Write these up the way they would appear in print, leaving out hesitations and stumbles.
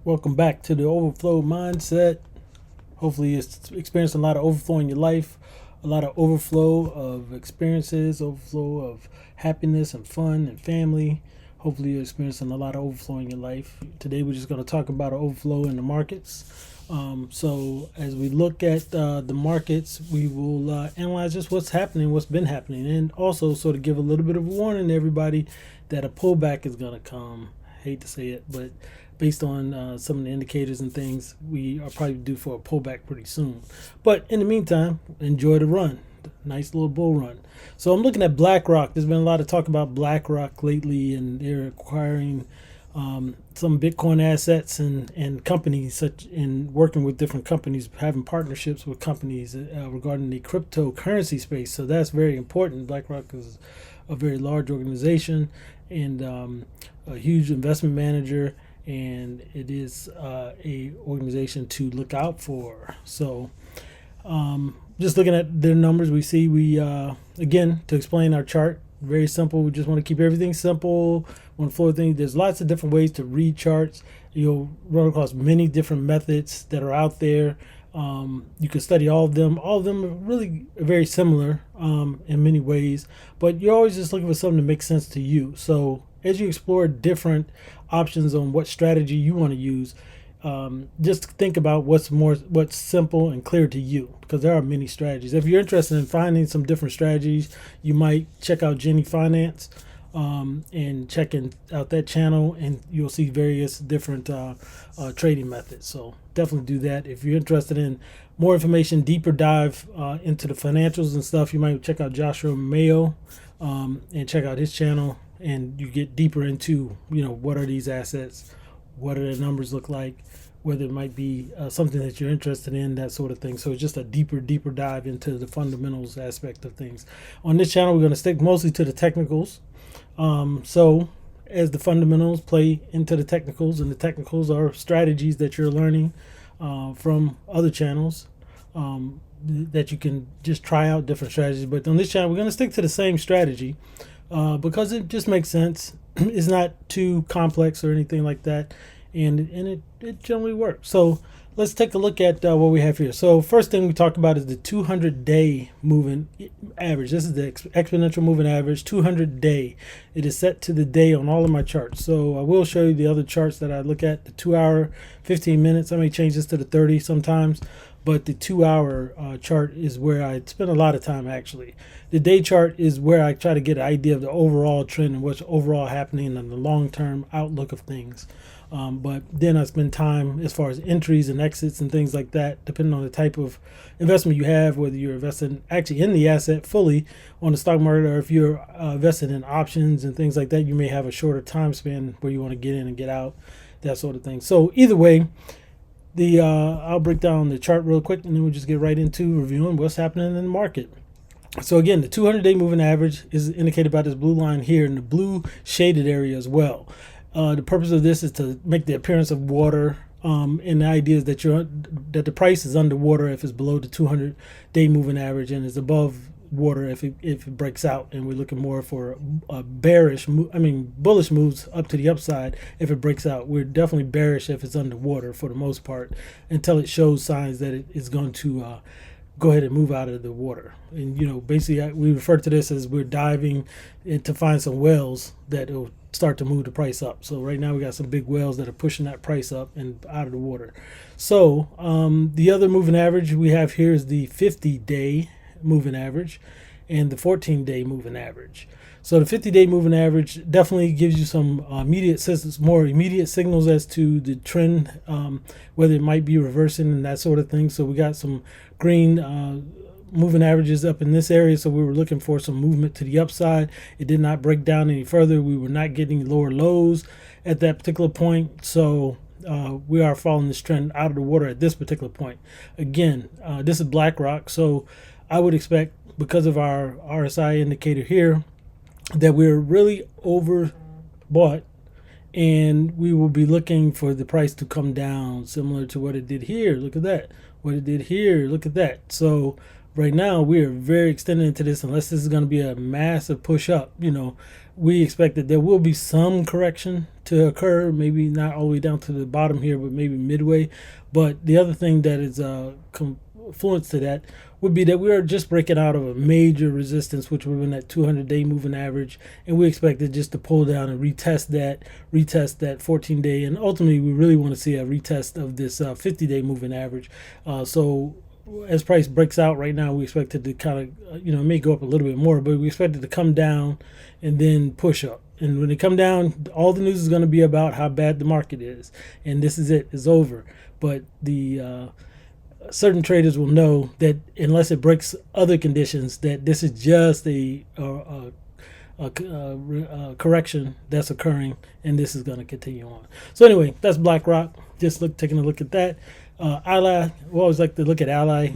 Welcome back to the Overflow Mindset. Hopefully, you're experiencing a lot of overflow in your life, a lot of overflow of experiences, overflow of happiness and fun and family. Hopefully, you're experiencing a lot of overflow in your life. Today, we're just going to talk about overflow in the markets. So, as we look at the markets, we will analyze just what's happening, what's been happening, and also sort of give a little bit of a warning to everybody that a pullback is going to come. I hate to say it, but based on some of the indicators and things, we are probably due for a pullback pretty soon. But in the meantime, enjoy the run. Nice little bull run. So I'm looking at Blackrock. There's been a lot of talk about Blackrock lately, and they're acquiring some Bitcoin assets and companies, such in working with different companies, having partnerships with companies regarding the cryptocurrency space. So that's very important. Blackrock is a very large organization and a huge investment manager, and it is a organization to look out for. So just looking at their numbers, we see again, to explain our chart, very simple. We just want to keep everything simple. Want to flow things. There's lots of different ways to read charts. You'll run across many different methods that are out there. You can study all of them. All of them are really very similar in many ways, but you're always just looking for something to make sense to you. So as you explore different options on what strategy you want to use, just think about what's simple and clear to you, because there are many strategies. If you're interested in finding some different strategies, you might check out Jenni Finance and checking out that channel, and you'll see various different trading methods. So definitely do that. If you're interested in more information, deeper dive into the financials and stuff, you might check out Joshua Mayo and check out his channel, and you get deeper into, what are these assets, what do the numbers look like, whether it might be something that you're interested in, that sort of thing. So it's just a deeper dive into the fundamentals aspect of things. On this channel, we're going to stick mostly to the technicals. So as the fundamentals play into the technicals, and the technicals are strategies that you're learning from other channels, that you can just try out different strategies. But on this channel, we're going to stick to the same strategy because it just makes sense. It's not too complex or anything like that, and it generally works. So let's take a look at what we have here. So first thing we talk about is the 200-day moving average. This is the exponential moving average, 200-day. It is set to the day on all of my charts. So I will show you the other charts that I look at, the 2 hour, 15 minutes. I may change this to the 30 sometimes, but the 2 hour chart is where I spend a lot of time actually. The day chart is where I try to get an idea of the overall trend and what's overall happening and the long-term outlook of things. But then I spend time as far as entries and exits and things like that, depending on the type of investment you have, whether you're investing actually in the asset fully on the stock market, or if you're invested in options and things like that, you may have a shorter time span where you want to get in and get out, that sort of thing. So either way, I'll break down the chart real quick, and then we'll just get right into reviewing what's happening in the market. So again, the 200-day moving average is indicated by this blue line here in the blue shaded area as well. The purpose of this is to make the appearance of water, and the idea is that the price is underwater if it's below the 200-day moving average, and is above water if it breaks out, and we're looking more for a bullish moves up to the upside if it breaks out. We're definitely bearish if it's underwater for the most part, until it shows signs that it is going to go ahead and move out of the water. And basically we refer to this as we're diving in to find some whales that will start to move the price up. So right now we got some big whales that are pushing that price up and out of the water. So the other moving average we have here is the 50-day moving average and the 14-day moving average. So the 50-day moving average definitely gives you some more immediate signals as to the trend, whether it might be reversing and that sort of thing. So we got some green moving averages up in this area, so we were looking for some movement to the upside. It did not break down any further. We were not getting lower lows at that particular point, so we are following this trend out of the water at this particular point. Again, this is Blackrock, so I would expect, because of our RSI indicator here, that we're really overbought, and we will be looking for the price to come down, similar to what it did here. Look at that. What it did here, look at that. So right now we are very extended into this unless this is going to be a massive push up. We expect that there will be some correction to occur, maybe not all the way down to the bottom here, but maybe midway. But the other thing that is confluence to that would be that we are just breaking out of a major resistance, which would have been that 200-day moving average, and we expect it just to pull down and retest that 14-day, and ultimately we really want to see a retest of this 50-day moving average. So as price breaks out right now, we expect it to kind of, it may go up a little bit more, but we expect it to come down and then push up. And when it come down, all the news is going to be about how bad the market is, and this is it, it's over. But the certain traders will know that unless it breaks other conditions, that this is just a correction that's occurring, and this is going to continue on. So anyway, that's Blackrock. Just taking a look at that. Ally, we always like to look at Ally.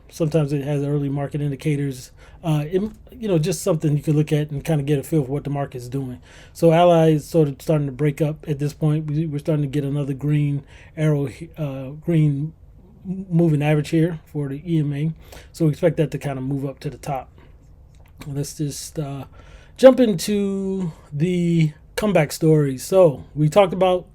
Sometimes it has early market indicators. Just something you can look at and kind of get a feel for what the market's doing. So Ally is sort of starting to break up at this point. We're starting to get another green arrow, green moving average here for the EMA. So we expect that to kind of move up to the top. Let's just jump into the comeback story. So we talked about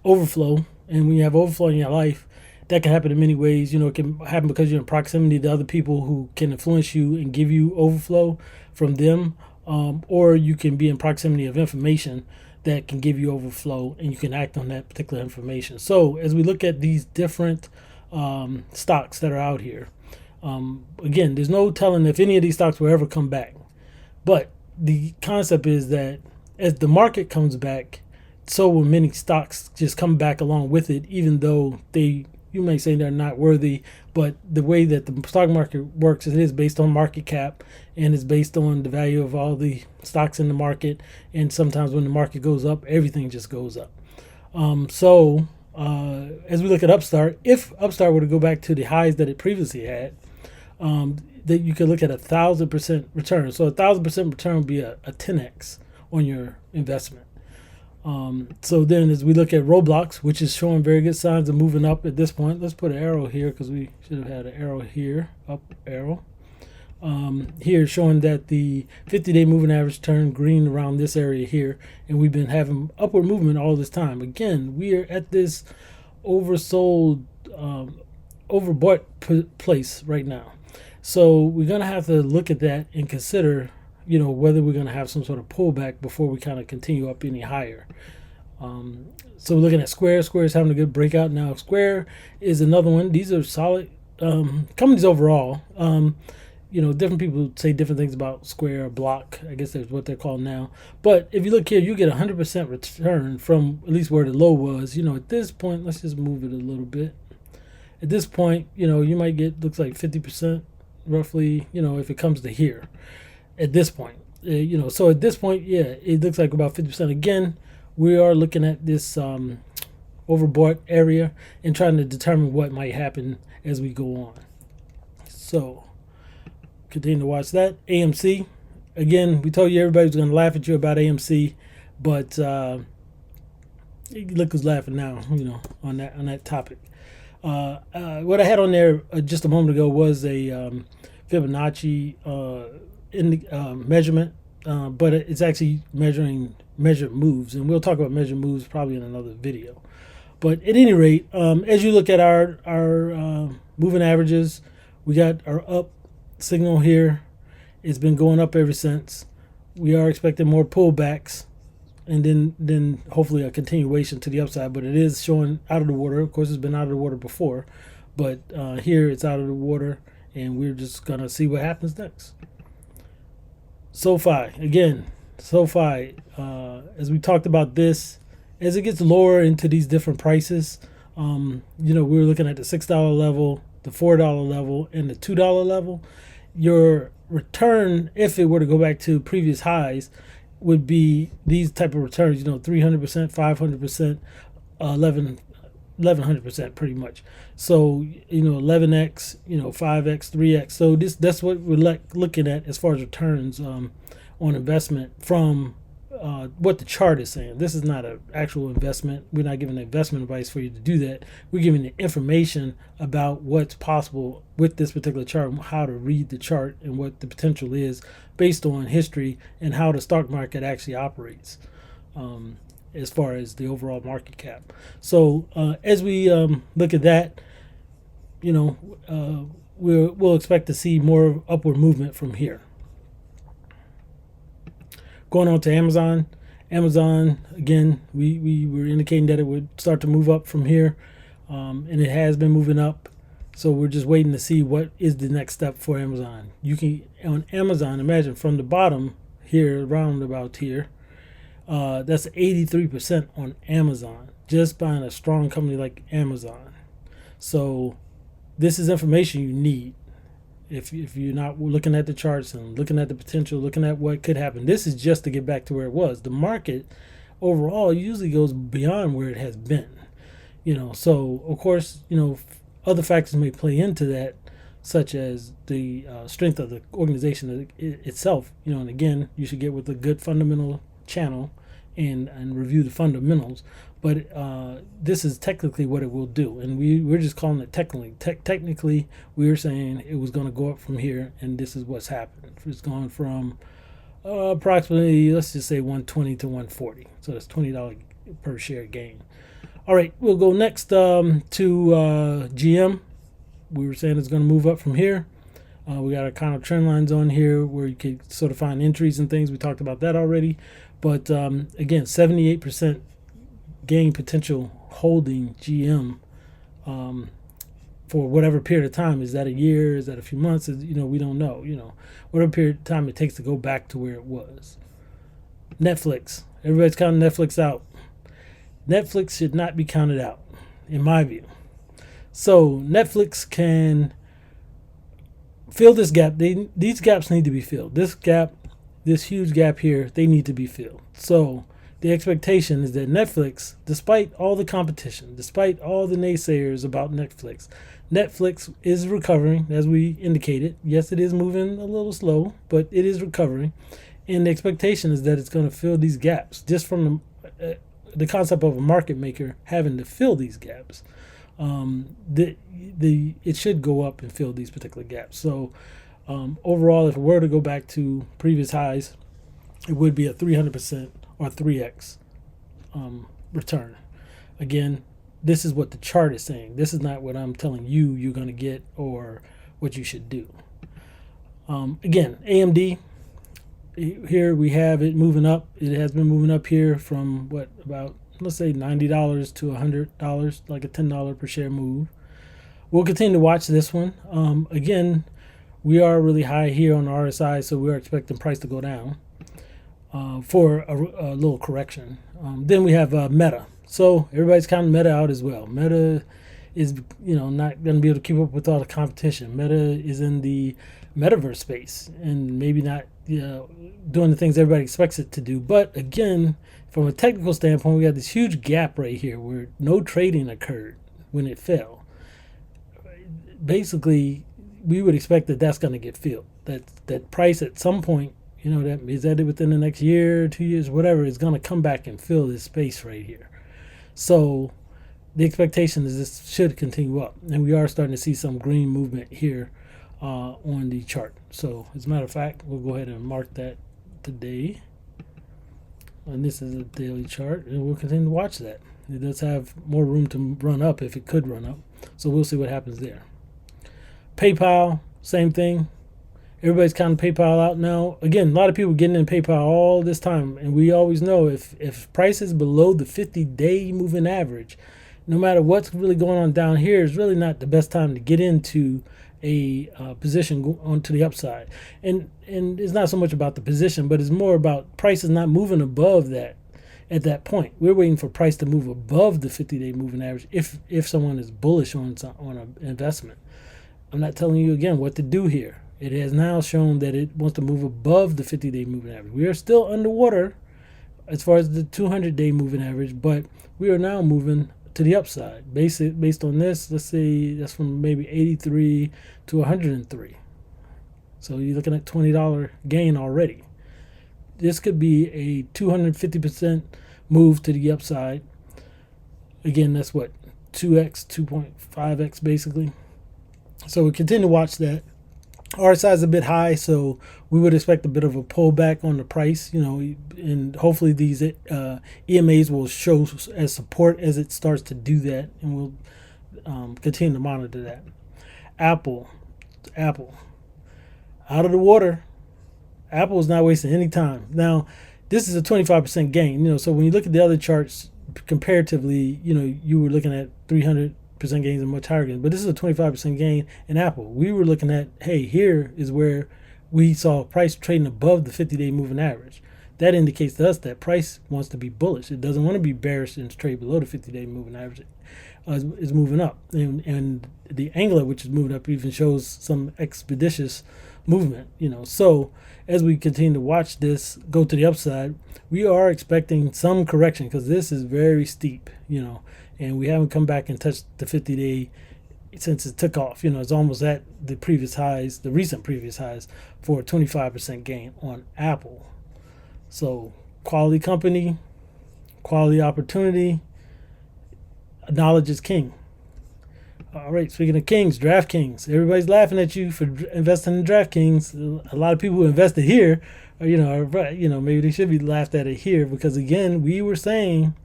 overflow, and when you have overflow in your life, that can happen in many ways. It can happen because you're in proximity to other people who can influence you and give you overflow from them, or you can be in proximity of information that can give you overflow, and you can act on that particular information. So as we look at these different stocks that are out here, again, there's no telling if any of these stocks will ever come back. But the concept is that as the market comes back, so will many stocks just come back along with it, even though you may say they're not worthy. But the way that the stock market works, it is based on market cap, and it's based on the value of all the stocks in the market. And sometimes when the market goes up, everything just goes up. As we look at Upstart, if Upstart were to go back to the highs that it previously had, that you could look at 1,000% return. So 1,000% return would be a 10x on your investment. So then as we look at Roblox, which is showing very good signs of moving up at this point, let's put an arrow here because we should have had an arrow here, up arrow. Here showing that the 50-day moving average turned green around this area here, and we've been having upward movement all this time. Again, we are at this oversold, overbought place right now. So we're going to have to look at that and consider whether we're going to have some sort of pullback before we kind of continue up any higher. So we're looking at Square. Square is having a good breakout now. Square is another one. These are solid companies overall. Different people say different things about Square or Block. I guess that's what they're called now. But if you look here, you get 100% return from at least where the low was. At this point, let's just move it a little bit. At this point, you might get, looks like 50% roughly, if it comes to here. At this point, so at this point, yeah, it looks like about 50%. Again, we are looking at this overbought area and trying to determine what might happen as we go on. So continue to watch that. AMC, again, we told you everybody was going to laugh at you about AMC, but look who's laughing now, on that topic. What I had on there just a moment ago was a Fibonacci measurement, but it's actually measured moves, and we'll talk about measured moves probably in another video. But at any rate, as you look at our moving averages, we got our up signal here. It's been going up ever since. We are expecting more pullbacks, and then hopefully a continuation to the upside, but it is showing out of the water. Of course, it's been out of the water before, but here it's out of the water, and we're just gonna see what happens next. SoFi, again, as we talked about this, as it gets lower into these different prices, we're looking at the $6 level, the $4 level, and the $2 level. Your return, if it were to go back to previous highs, would be these type of returns, 300%, 500%, 1100% pretty much. So 11x, 5x, 3x. So that's what we're looking at as far as returns on investment from what the chart is saying. This is not an actual investment. We're not giving investment advice for you to do that. We're giving the information about what's possible with this particular chart, how to read the chart, and what the potential is based on history and how the stock market actually operates as far as the overall market cap. So as we look at that, we'll expect to see more upward movement from here. Going on to Amazon. Amazon, again, we were indicating that it would start to move up from here, and it has been moving up. So we're just waiting to see what is the next step for Amazon. You can, on Amazon, imagine from the bottom here, around about here, that's 83% on Amazon, just buying a strong company like Amazon. So this is information you need. If you're not looking at the charts and looking at the potential, looking at what could happen, this is just to get back to where it was. The market overall usually goes beyond where it has been. So of course, other factors may play into that, such as the strength of the organization itself. And again, you should get with a good fundamental channel and review the fundamentals. But this is technically what it will do, and we're just calling it technically. Technically, we're saying it was going to go up from here, and this is what's happened. It's gone from approximately, let's just say 120 to 140. So that's $20 per share gain. All right, we'll go next to GM. We were saying it's going to move up from here. We got our kind of trend lines on here where you can sort of find entries and things. We talked about that already. But again, 78% gain potential holding GM for whatever period of time. Is that a year? Is that a few months? We don't know. Whatever period of time it takes to go back to where it was. Netflix. Everybody's counting Netflix out. Netflix should not be counted out, in my view. So Netflix can fill this gap. These gaps need to be filled. This gap, this huge gap here, they need to be filled. So the expectation is that Netflix, despite all the competition, despite all the naysayers about Netflix is recovering, as we indicated. Yes, it is moving a little slow, but it is recovering. And the expectation is that it's going to fill these gaps, just from the concept of a market maker having to fill these gaps. It should go up and fill these particular gaps. So overall, if it were to go back to previous highs, it would be a 300% or 3x return. Again, this is what the chart is saying. This is not what I'm telling you you're going to get or what you should do. Again, AMD, here we have it moving up. It has been moving up here from about, let's say, $90 to $100, like a $10 per share move. We'll continue to watch this one. Again, we are really high here on the RSI, so we're expecting price to go down for a little correction. Then we have Meta. So everybody's counting Meta out as well. Meta is not going to be able to keep up with all the competition. Meta is in the metaverse space and maybe not doing the things everybody expects it to do. But again, from a technical standpoint, we got this huge gap right here where no trading occurred when it fell. Basically, we would expect that that's going to get filled. That price at some point, that is that within the next year, 2 years, whatever, is going to come back and fill this space right here. So the expectation is this should continue up, and we are starting to see some green movement here on the chart. So as a matter of fact, we'll go ahead and mark that today. And this is a daily chart, and we'll continue to watch that. It does have more room to run up if it could run up. So we'll see what happens there. PayPal, same thing. Everybody's counting PayPal out now. Again, a lot of people getting in PayPal all this time, and we always know if price is below the 50-day moving average, no matter what's really going on down here, is really not the best time to get into a position onto the upside. And it's not so much about the position, but it's more about price is not moving above that at that point. We're waiting for price to move above the 50-day moving average if someone is bullish on an investment. I'm not telling you again what to do here. It has now shown that it wants to move above the 50-day moving average. We are still underwater as far as the 200-day moving average, but we are now moving to the upside. Based on this, let's say that's from maybe 83 to 103. So you're looking at $20 gain already. this could be a 250% move to the upside. Again, that's what, 2x, 2.5x basically. So we continue to watch that. RSI is a bit high, so we would expect a bit of a pullback on the price, and hopefully these EMAs will show as support as it starts to do that, and we'll continue to monitor that. Apple, out of the water. Apple is not wasting any time. Now, this is a 25% gain, so when you look at the other charts comparatively, you were looking at 300% gains and much higher gains, but this is a 25% gain in Apple. We were looking at, hey, here is where we saw price trading above the 50-day moving average. That indicates to us that price wants to be bullish. It doesn't want to be bearish and trade below the 50-day moving average. Is moving up, and the angular, which is moving up, even shows some expeditious movement. So as we continue to watch this go to the upside, we are expecting some correction because this is very steep. And we haven't come back and touched the 50-day since it took off. It's almost at the previous highs, the recent previous highs, for a 25% gain on Apple. So quality company, quality opportunity. Knowledge is king. All right, speaking of kings, DraftKings. Everybody's laughing at you for investing in DraftKings. A lot of people who invested here, maybe they should be laughed at it here because, again, we were saying,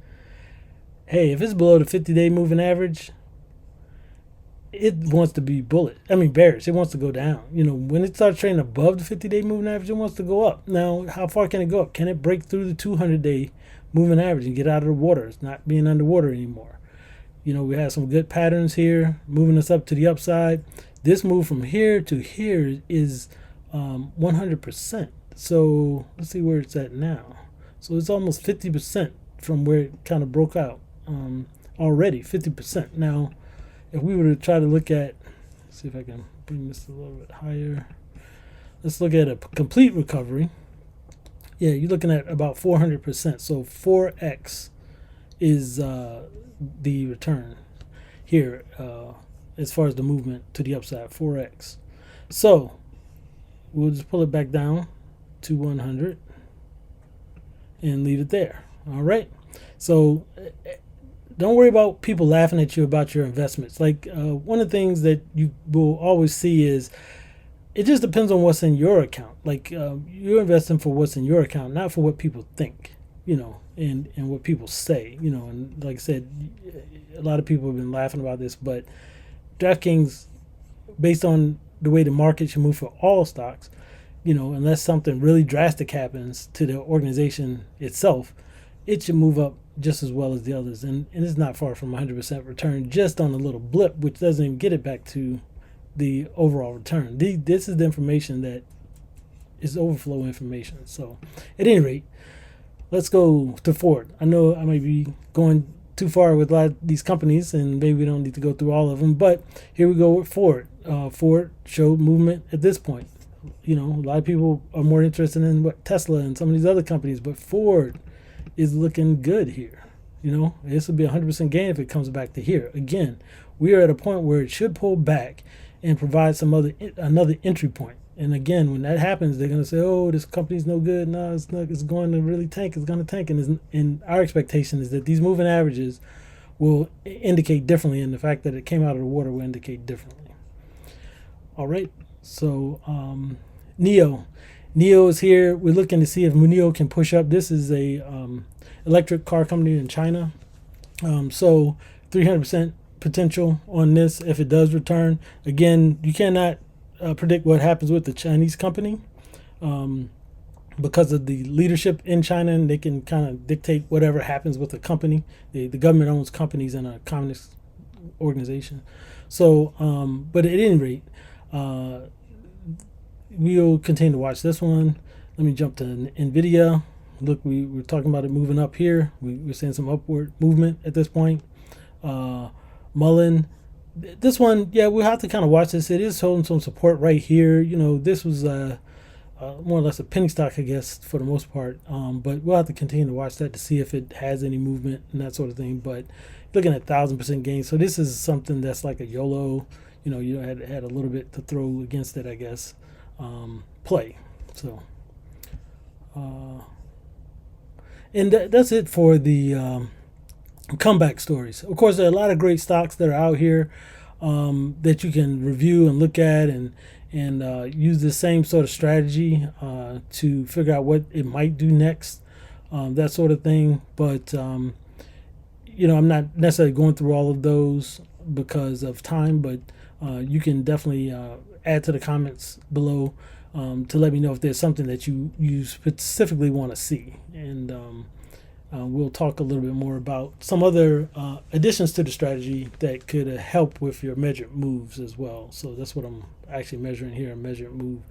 hey, if it's below the 50-day moving average, it wants to be bearish. It wants to go down. When it starts trading above the 50-day moving average, it wants to go up. Now, how far can it go up? Can it break through the 200-day moving average and get out of the water? It's not being underwater anymore. We have some good patterns here, moving us up to the upside. This move from here to here is 100%. So let's see where it's at now. So it's almost 50% from where it kind of broke out already, 50%. Now, if we were to try to look at, let's see if I can bring this a little bit higher. Let's look at a complete recovery. Yeah, you're looking at about 400%. So 4x is the return here as far as the movement to the upside, 4x. So we'll just pull it back down to 100 and leave it there. All right. So don't worry about people laughing at you about your investments. Like one of the things that you will always see is it just depends on what's in your account. Like you're investing for what's in your account, not for what people think, and what people say, and like I said, a lot of people have been laughing about this, but DraftKings, based on the way the market should move for all stocks, unless something really drastic happens to the organization itself, it should move up just as well as the others. And it's not far from 100% return just on a little blip, which doesn't even get it back to the overall return. This is the information that is overflow information. So at any rate, let's go to Ford. I know I might be going too far with a lot of these companies, and maybe we don't need to go through all of them, but here we go with Ford. Ford showed movement at this point. A lot of people are more interested in what Tesla and some of these other companies, but Ford is looking good here. This would be 100% gain if it comes back to here. Again, we are at a point where it should pull back and provide another entry point. And again, when that happens, they're going to say, oh, this company's no good. No, it's not. It's going to really tank. It's going to tank. And our expectation is that these moving averages will indicate differently, and the fact that it came out of the water will indicate differently. All right. So NIO is here. We're looking to see if NIO can push up. This is a electric car company in China. So 300% potential on this if it does return. Again, you cannot predict what happens with the Chinese company because of the leadership in China, and they can kind of dictate whatever happens with the company. The government owns companies in a communist organization. So, but at any rate, we'll continue to watch this one. Let me jump to NVDA. Look, we were talking about it moving up here. We're seeing some upward movement at this point. Mullen. This one, yeah, we'll have to kind of watch this. It is holding some support right here. This was more or less a penny stock, I guess, for the most part. But we'll have to continue to watch that to see if it has any movement and that sort of thing. But looking at 1,000% gains. So this is something that's like a YOLO. You had a little bit to throw against it, I guess. Play. So And that's it for the comeback stories. Of course, there are a lot of great stocks that are out here that you can review and look at and use the same sort of strategy to figure out what it might do next, that sort of thing. But I'm not necessarily going through all of those because of time, but you can definitely add to the comments below to let me know if there's something that you specifically want to see, and we'll talk a little bit more about some other additions to the strategy that could help with your measured moves as well. So that's what I'm actually measuring here, a measured move.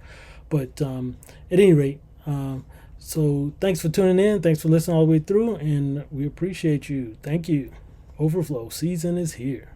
But at any rate, so thanks for tuning in. Thanks for listening all the way through, and we appreciate you. Thank you. Overflow season is here.